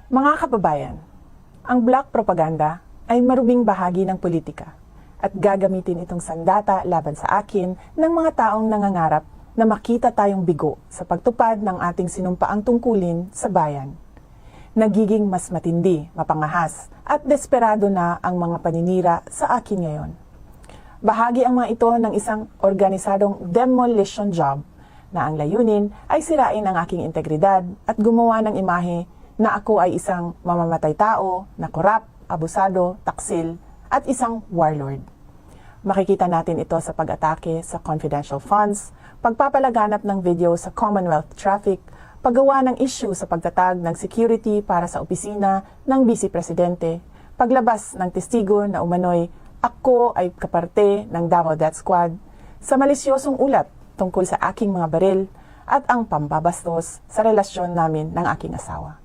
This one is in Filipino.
Mga kababayan, ang black propaganda ay maruming bahagi ng politika at gagamitin itong sandata laban sa akin ng mga taong nangangarap na makita tayong bigo sa pagtupad ng ating sinumpaang tungkulin sa bayan. Nagiging mas matindi, mapangahas at desperado na ang mga paninira sa akin ngayon. Bahagi ang mga ito ng isang organisadong demolition job na ang layunin ay sirain ang aking integridad at gumawa ng imahe na ako ay isang mamamatay tao na korap, abusado, taksil, at isang warlord. Makikita natin ito sa pag-atake sa confidential funds, pagpapalaganap ng video sa Commonwealth traffic, paggawa ng issue sa pagtatag ng security para sa opisina ng Vice Presidente, paglabas ng testigo na umano'y ako ay kaparte ng Davao Death Squad, sa malisyosong ulat tungkol sa aking mga baril at ang pambabastos sa relasyon namin ng aking asawa.